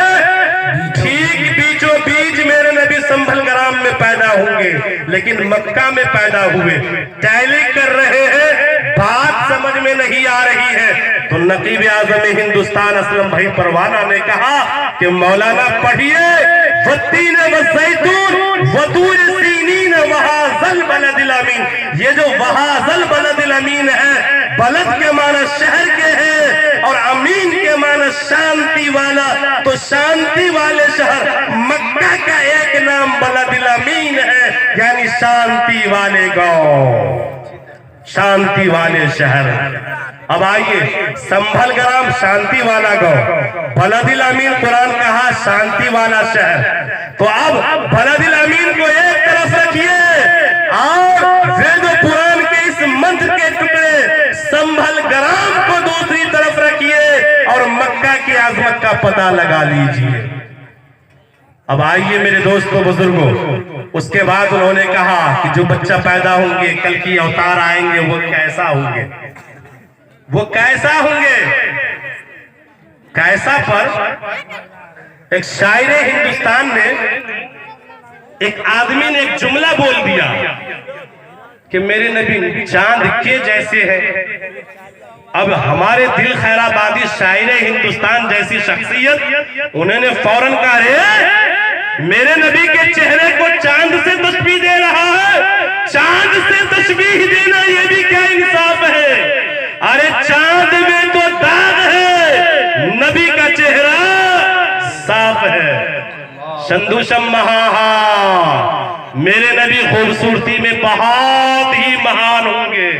ठीक बीचों बीच मेरे नबी संभल ग्राम में पैदा होंगे, लेकिन मक्का में पैदा हुए। टैली कर रहे हैं, बात समझ में नहीं आ रही है। तो नकीब आज़म हिंदुस्तान असलम भाई परवाना ने कहा कि मौलाना पढ़िए, वत्तीन व ज़ैतून व तूर सीनीन व हाज़ल बलदिल अमीन। ये जो वहाजल बलदिल अमीन है, बलद के माना शहर के है और अमीन के माना शांति वाला, तो शांति वाले शहर मक्का का एक नाम बलदिल अमीन है, यानी शांति वाले गांव, शांति वाले शहर। अब आइए, संभल ग्राम शांति वाला गांव, बलदिल अमीन कुरान कहा शांति वाला शहर। तो अब बलदिल अमीन को एक तरफ रखिए और वेद पुराण के इस मंत्र के टुकड़े संभल ग्राम को दूसरी तरफ रखिए और मक्का की आजमत का पता लगा लीजिए। अब आइए मेरे दोस्तों बुजुर्गों, उसके बाद उन्होंने कहा कि जो बच्चा पैदा होंगे, कल की अवतार आएंगे, वो कैसा होंगे, वो कैसा होंगे, कैसा। पर एक शायरे हिंदुस्तान ने, एक आदमी ने एक जुमला बोल दिया कि मेरे नबी चांद के जैसे है। अब हमारे दिल खैराबादी शायरे हिंदुस्तान जैसी शख्सियत, उन्होंने फौरन कहा रे मेरे नबी के चेहरे को चांद से तशबीह दे रहा है, चांद से तशबीह देना ये भी क्या इंसाफ है। अरे चांद में तो दाग है, नबी का चेहरा साफ है। संदूषम महाहा, मेरे नबी खूबसूरती में बहुत ही महान होंगे,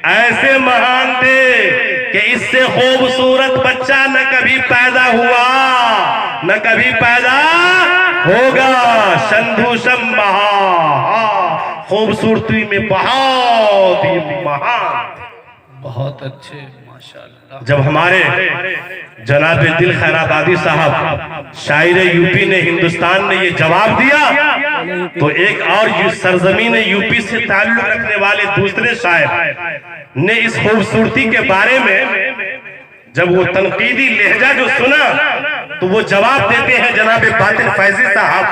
ऐसे महान थे कि इससे खूबसूरत बच्चा न कभी पैदा हुआ न कभी पैदा होगा। संदूषम महा, खूबसूरती में बहुत ही महान। बहुत अच्छे, माशाअल्लाह। जब हमारे जनाब दिल खैराबादी साहब शायरे यूपी ने, हिंदुस्तान ने ये जवाब दिया, तो एक और सरजमीन यूपी से ताल्लुक रखने वाले दूसरे शायर ने इस खूबसूरती के बारे में जब वो तनकीदी लहजा जो सुना, तो वो जवाब देते हैं जनाब बातिल फैजी साहब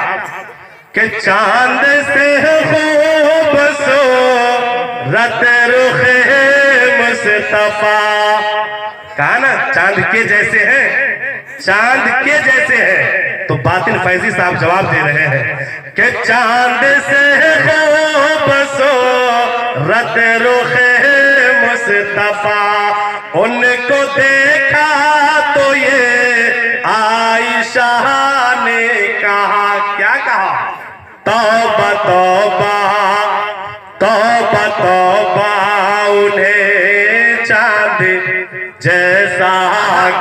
के चांद से खूबसूरत रुखे मुस्तफा, कहा ना चांद के जैसे हैं, चांद के जैसे हैं। तो बातिल फैजी साहब जवाब दे रहे हैं कि चांद से खूबसूरत रुखे मुस्तफा, उनको देखा तो ये आयशा ने कहा, क्या कहा, तौबा तौबा तौबा तौबा, उन्हें चांद जैसा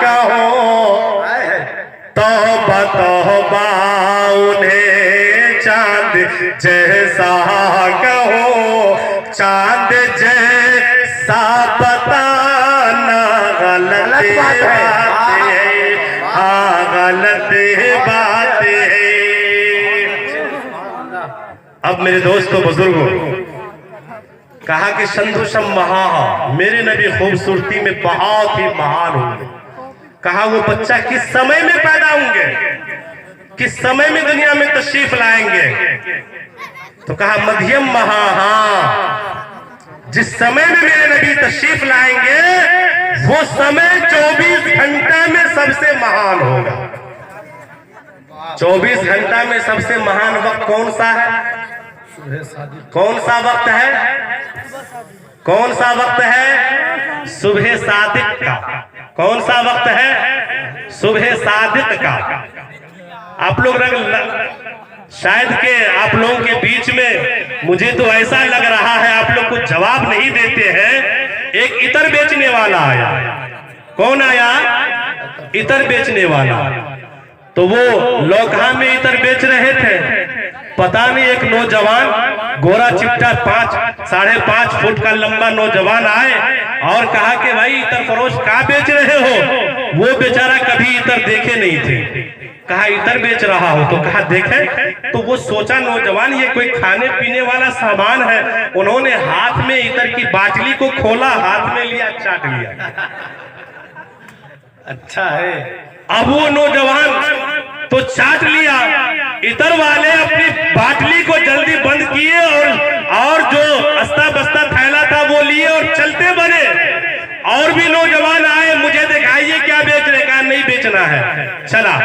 कहो, तौबा तौबा उन्हें चांद जैसा कहो, चांद जैसा बताना गलत बात है, हाँ गलत बात है। अब मेरे दोस्तों बुजुर्गों, कहा कि संदूषम महा, मेरे नबी खूबसूरती में बहुत ही महान होंगे। कहा वो बच्चा किस समय में पैदा होंगे, किस समय में दुनिया में तशरीफ लाएंगे, तो कहा मध्यम महा, जिस समय में मेरे नबी तशरीफ लाएंगे वो समय 24 घंटा में सबसे महान होगा। 24 घंटा में सबसे महान वक्त कौन सा है, कौन सा वक्त है, कौन सा वक्त है, सुबह सादिक का। कौन सा वक्त है, सुबह सादिक का। आप लोग शायद के आप लोगों के बीच में मुझे तो ऐसा लग रहा है आप लोग कुछ जवाब नहीं देते हैं। एक इतर बेचने वाला आया, कौन आया, इतर बेचने वाला। तो वो लौकहा में इतर बेच रहे थे, पता नहीं एक नौजवान गोरा चिट्टा 5-5.5 फुट का लंबा नौजवान आए और कहा कि भाई इतर फरोश क्या बेच रहे हो। वो बेचारा कभी इतर देखे नहीं थे। कहा इतर बेच रहा हो, तो कहा देखे। तो वो सोचा नौजवान ये कोई खाने पीने वाला सामान है। उन्होंने हाथ में इतर की बाटली को खोला, हाथ में लिया, चाट लिया। अच्छा है। अब वो नौजवान तो चाट लिया, इतर वाले अपनी बाटली को जल्दी बंद किए और जो अस्ता बस्ता थैला था वो लिए और चलते बने। और भी नौजवान आए, मुझे दिखाइए क्या बेच रहे, कहा नहीं बेचना है। चला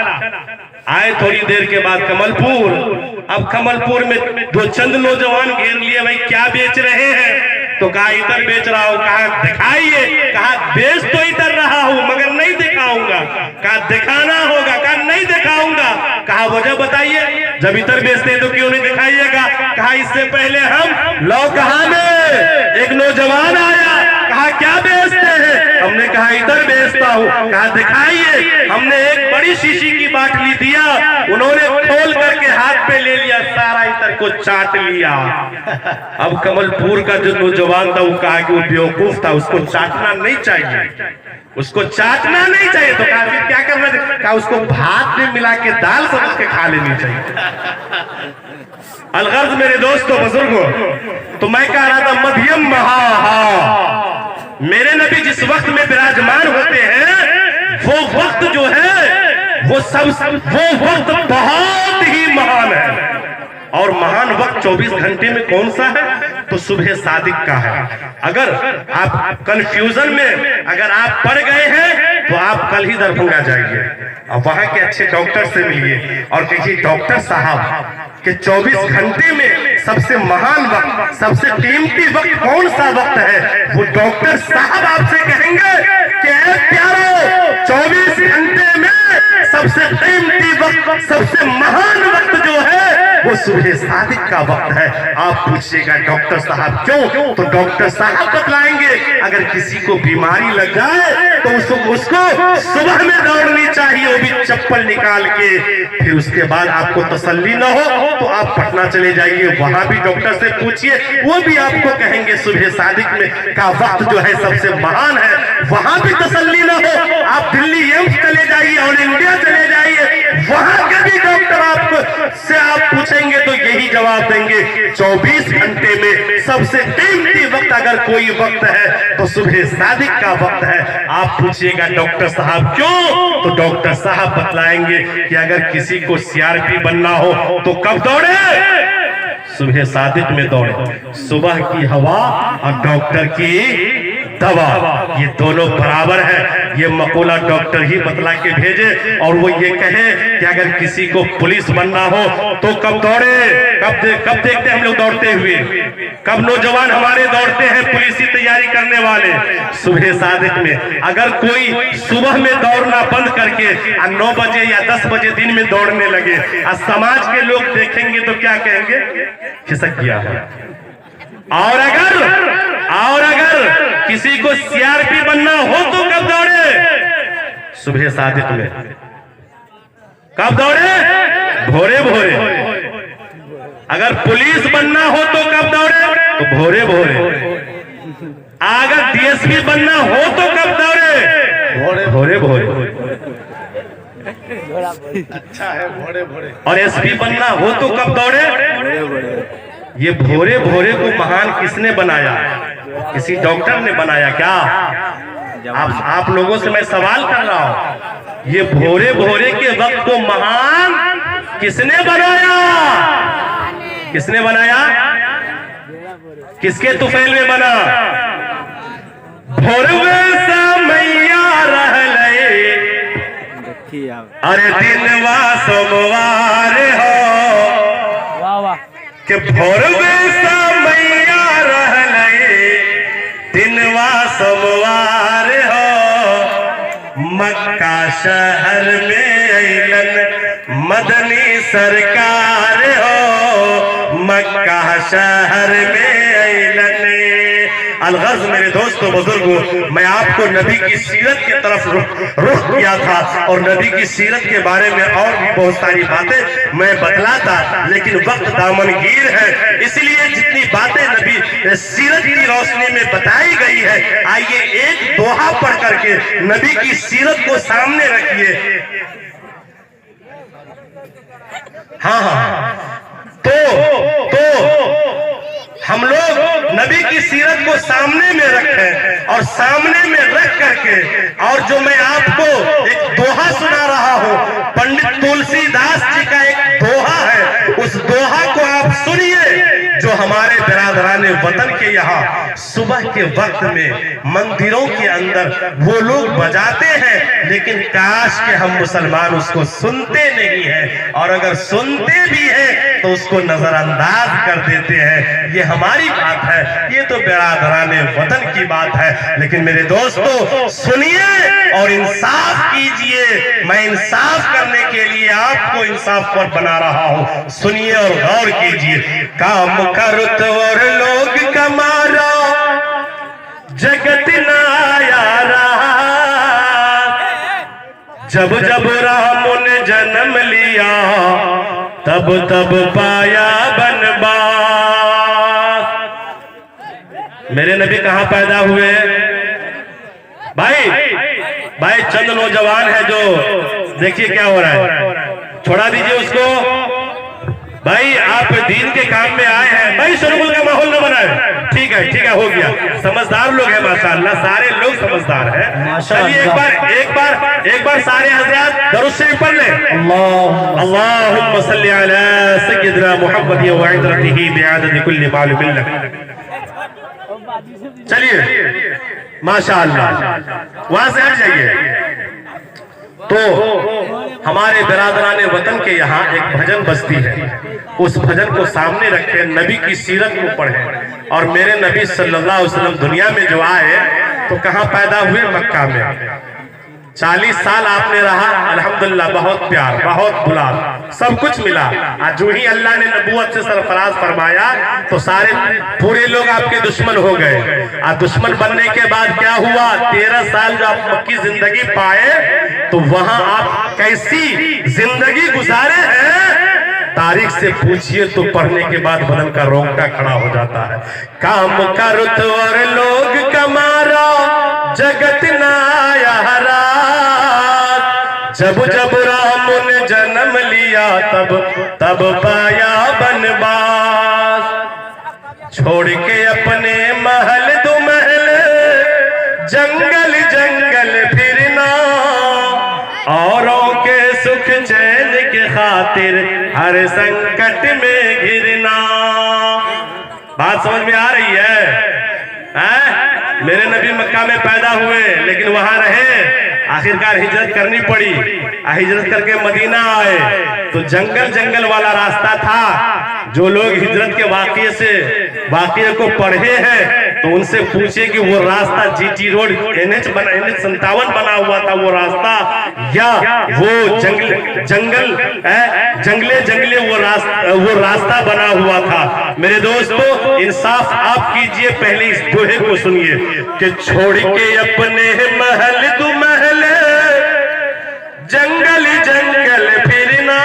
आए थोड़ी देर के बाद कमलपुर। अब कमलपुर में दो चंद नौजवान घेर लिए, भाई क्या बेच रहे हैं? तो कहा इधर बेच रहा हूँ। कहा दिखाइए। कहा बेच तो इधर रहा हूँ मगर नहीं दिखाऊंगा। कहा दिखाना होगा। कहा नहीं दिखाऊंगा। कहा वजह बताइए, जब इधर बेचते तो क्यों नहीं दिखाइएगा? कहा इससे पहले हम लौकहा में एक नौजवान आया, कहा क्या बेचते हैं? हमने कहा इधर बेचता हूँ। कहा दिखाइए। हमने एक बड़ी शीशी की बाटली दिया, उन्होंने खोल करके हाथ पे ले लिया, सारा इधर को चाट लिया। अब कमलपुर का जो नौजवान था वो कहा कि वो बेवकूफ था, उसको चाटना नहीं चाहिए, उसको चाटना नहीं चाहिए। तो कहा फिर क्या करना चाहिए? कहा उसको भात में मिला के दाल समझ के खा लेनी चाहिए। अलगर्ज मेरे दोस्तों बुजुर्गों, तो मैं कह रहा था मध्यम महा, मेरे नबी जिस वक्त में विराजमान होते हैं वो वक्त जो है वो वक्त बहुत ही महान है। और महान वक्त 24 घंटे में कौन सा है? तो सुबह सादिक का है। अगर आप कंफ्यूजन में अगर आप पड़ गए हैं तो आप कल ही दरभंगा जाइए और वहां के अच्छे डॉक्टर से मिलिए और कहिए डॉक्टर साहब कि 24 घंटे में सबसे महान वक्त, सबसे कीमती वक्त कौन सा वक्त है? वो डॉक्टर साहब आपसे कहेंगे कि प्यारो 24 घंटे में सबसे कीमती वक्त, सबसे महान वक्त जो है वो सुबह सादिक का वक्त है। आप पूछिएगा डॉक्टर साहब क्यों? तो डॉक्टर साहब बतलाएंगे अगर किसी को बीमारी लग जाए तो उसको सुबह में दौड़नी चाहिए, वो भी चप्पल निकाल के। फिर उसके बाद आपको तसल्ली न हो तो आप पटना चले जाइए, वहां भी डॉक्टर से पूछिए, वो भी आपको कहेंगे सुबह सादिक में का वक्त जो है सबसे महान है। वहां भी तसल्ली न हो आप दिल्ली एम्स चले जाइए और इंडिया चले जाइए, वहां के भी डॉक्टर आपको से आप पूछेंगे तो यही जवाब देंगे 24 घंटे में सबसे कीमती वक्त अगर कोई वक्त है तो सुबह सादिक का वक्त है। आप पूछिएगा डॉक्टर साहब क्यों? तो डॉक्टर साहब बतलाएंगे कि अगर किसी को सीआरपी बनना हो तो कब दौड़े? सुबह सादिक में दौड़े। सुबह की हवा और डॉक्टर की दवा ये दोनों बराबर है। ये मकोला डॉक्टर ही बतला के भेजे और वो ये कहे कि अगर किसी को पुलिस बनना हो तो कब दौड़े? कब देखते हम लोग दौड़ते हुए? कब नौजवान हमारे दौड़ते हैं पुलिस की तैयारी करने वाले? सुबह सादिक में। अगर कोई सुबह में दौड़ना बंद करके 9 बजे या 10 बजे दिन में दौड़ने लगे और समाज के लोग देखेंगे तो क्या कहेंगे? खिसक गया है। और अगर किसी को सीआरपी बनना हो तो कब दौड़े? सुबह सादिक में। कब दौड़े? भोरे भोरे। अगर पुलिस बनना हो तो कब दौड़े? तो भोरे भोरे। अगर डीएसपी बनना हो तो कब दौड़े? भोरे भोरे। अच्छा है भोरे भोरे। और एसपी बनना हो तो कब दौड़े? ये भोरे भोरे को महान किसने बनाया? किसी डॉक्टर ने बनाया क्या? आप लोगों से मैं सवाल कर रहा हूं, ये भोरे भोरे के वक्त को महान किसने बनाया? किसने बनाया? किसके तुफैल में बना? भोरवे मैया रह लए, अरे दिनवा सोमवार हो कि भोरवे मैया रह लए, दिनवा सोमवार हो। मक्का शहर में अइलन मदनी सरकार हो, मक्का शहर में अइलन। अलगर्ज मेरे दोस्तों बुजुर्गों, मैं आपको नबी की सीरत की तरफ रुख किया था और नबी की सीरत के बारे में और भी बहुत सारी बातें मैं बतलाता, लेकिन वक्त दामनगीर है, इसलिए जितनी बातें नबी सीरत की रोशनी में बताई गई है, आइए एक दोहा पढ़ करके नबी की सीरत को सामने रखिए। हाँ, तो हम लोग नबी की सीरत को सामने में रखें और सामने में रख करके, और जो मैं आपको एक दोहा सुना रहा हूं, पंडित तुलसीदास जी का एक दोहा है, उस दोहा को आप सुनिए। जो हमारे बिरादरान वतन के यहाँ सुबह के वक्त में मंदिरों के अंदर वो लोग बजाते हैं, लेकिन काश के हम मुसलमान उसको सुनते नहीं हैं, और अगर सुनते भी हैं तो उसको नजरअंदाज कर देते हैं। ये हमारी बात है, ये तो बिरादरान वतन की बात है। लेकिन मेरे दोस्तों सुनिए और इंसाफ कीजिए। मैं इंसाफ करने के लिए आपको इंसाफ पर बना रहा हूं, सुनिए और गौर कीजिए। काम करत और लोग कमारा जगत ना आया रहा, जब जब राम ने जन्म लिया तब तब पाया बनवास। मेरे नबी कहां पैदा हुए? भाई चंद नौजवान है जो देखिए क्या हो रहा है, छोड़ा दीजिए उसको। भाई आप दीन के काम में आए हैं, भाई शोरगुल का माहौल न बनाए। ठीक है हो गया। समझदार लोग हैं माशाअल्लाह, सारे लोग समझदार हैं। चलिए एक बार सारे हजरात दरूद शरीफ पढ़ लें। अल्लाहुम्मा सल्ली अला सय्यिदिना मुहम्मद व इदरतिही बिआदद कुल्ली मालूम लक। चलिए माशाअल्लाह, वहां से हट जाइए। तो हमारे बिरादरान वतन के यहाँ एक भजन बजती है, उस भजन को सामने रखें, नबी की सीरत को पढ़ें। और मेरे नबी सल्लल्लाहु अलैहि वसल्लम दुनिया में जो आए तो कहाँ पैदा हुए? मक्का में। 40 साल आपने रहा, अल्हम्दुलिल्लाह, बहुत प्यार, बहुत दुलार, सब कुछ मिला। आज जो ही अल्लाह ने नबूवत से सरफराज फरमाया तो सारे पूरे लोग आपके दुश्मन हो गए। आज दुश्मन बनने के बाद क्या हुआ? 13 साल जो आप मक्की जिंदगी पाए तो वहां आप कैसी जिंदगी गुजारे हैं, तारीख से पूछिए तो पढ़ने के बाद बदन का रोंगटा खड़ा हो जाता है। काम करुत और लोग कमारा जगत ना आया रात, जब जब राम ने जन्म लिया तब तब पाया बनवास। छोड़ के अपने महल दो महल जंगल जंगल फिरना, औरों के सुख चैन के खातिर हर संकट में घिरना। बात समझ में आ रही है? मेरे नबी मक्का में पैदा हुए लेकिन वहां रहे, आखिरकार हिजरत करनी पड़ी। हिजरत करके मदीना आए तो जंगल वाला रास्ता था। जो लोग हिजरत के वाक़ये को पढ़े हैं तो उनसे पूछे कि वो रास्ता जीटी रोड NH 57 बना हुआ था वो रास्ता, या वो जंगले वो रास्ता बना हुआ था। मेरे दोस्तों इंसाफ आप कीजिए, पहले इस दोहे को सुनिए कि छोड़ के अपने महल दो महल जंगल जंगल फिरना,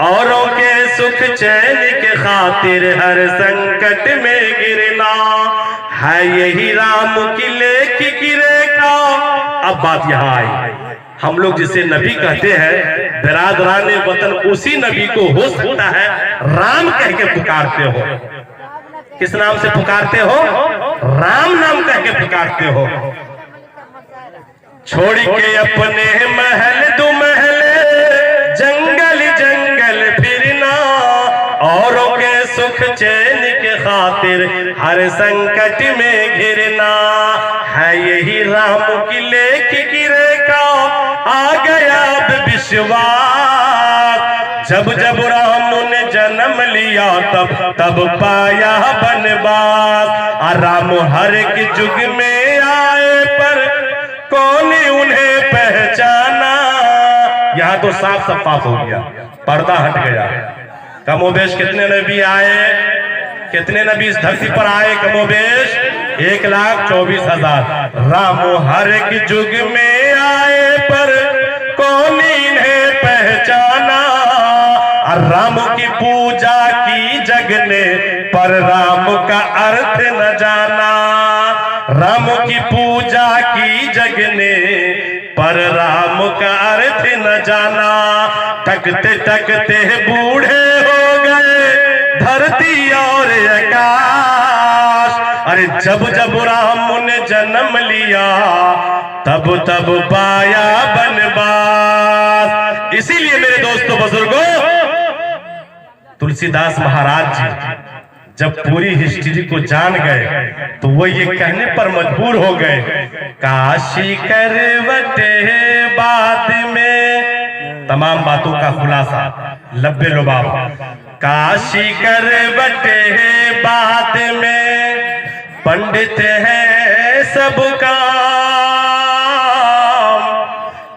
औरों के सुख चैन के खातिर हर संकट में गिरना, है यही राम की लेख की रेखा। अब बात यहाँ आई, हम लोग जिसे नबी कहते हैं, बिरादरान वतन उसी नबी को हो सकता है राम कह के पुकारते हो। किस नाम से पुकारते हो? राम नाम कह के पुकारते हो। छोड़ के अपने महल दो महल जंगल जंगल फिरना, औरों के सुख चैन के खातिर हर संकट में घिरना, है यही राम की लेख की रेखा। आ गया अब विश्वास, जब जब राम ने जन्म लिया तब तब पाया बनवास। राम हर एक युग में आए पर कौन उन्हें पहचाना। यहाँ तो साफ सफाफ हो गया, पर्दा हट गया। कमोबेश कितने नबी आए, कितने नबी इस धरती पर आए? कमोबेश 1,24,000। राम हर एक युग में आए पर कौन इन्हें पहचाना। राम की पूजा की जग ने पर राम का अर्थ न जाना। राम की पूजा की जग ने पर राम का अर्थ न जाना। तकते तकते बूढ़े हो गए धरती और आकाश। अरे जब जब राम ने जन्म लिया तब तब पाया बनवास। इसीलिए मेरे दोस्तों बुजुर्गों, तुलसीदास महाराज जी जब पूरी हिस्ट्री को जान गए तो वो ये कहने पर मजबूर हो गए, काशी करवटे बाद में, तमाम बातों का खुलासा लब्बे लुबाब, काशी करवटे बाद में पंडित है सबका,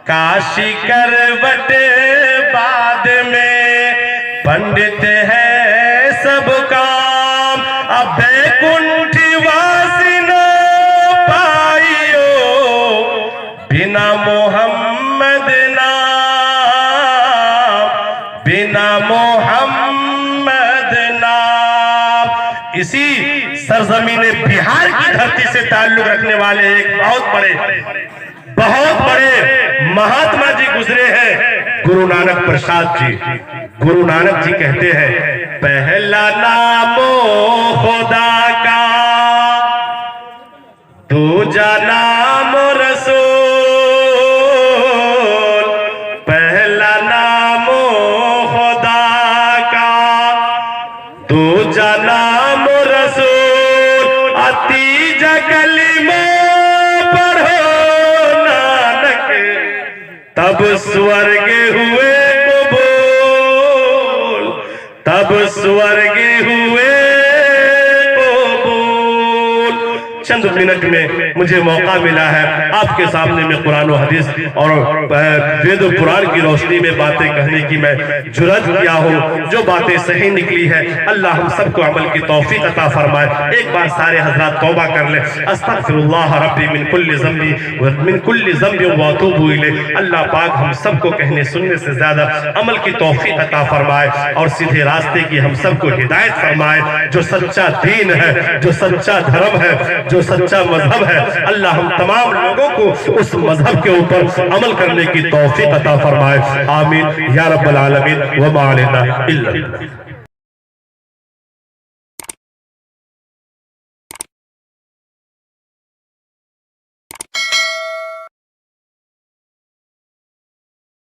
काशी करवटे बाद में पंडित है सबका, अब बैकुंठ वासी न पाइयो बिना मोहम्मद नाम, बिना मोहम्मद नाम। इसी सरजमीन बिहार की धरती से ताल्लुक रखने वाले एक बहुत बड़े महात्मा जी गुजरे हैं, गुरु नानक प्रसाद जी। गुरु नानक जी कहते हैं, पहला नामो खुदा का, दूजा नाम रसूल, पहला नामो खुदा का, दूजा नाम रसूल, तीजा कलिमा पढ़ो नानक, तब स्वर्ग हुए कबूल, तब स्वर्ग हुए कबूल। चंद मिनट में मुझे मौका मिला है आपके सामने में कुरान और हदीस और वेद और कुरान की रोशनी में बातें कहने की मैं जुर्रत किया हूँ। जो बातें सही निकली है अल्लाह हम सबको अमल की तौफीक अता फरमाए। एक बार सारे हजरात तौबा कर ले, अस्तगफिरुल्लाह रब्बी मिन कुल्ली ज़म्बी व मिन कुल्ली ज़म्बि व अतूबु इलैह। अल्लाह पाक हम सबको कहने सुनने से ज्यादा अमल की तौफीक अता फरमाए और सीधे रास्ते की हम सबको हिदायत फरमाए। जो सच्चा दीन है, जो सच्चा धर्म है, जो सच्चा मजहब है, अल्लाह हम तमाम लोगों को उस मजहब के ऊपर अमल करने की तौफीक अता फरमाए। आमीन या रब्बल आलमीन व मा अलैना इल्ला।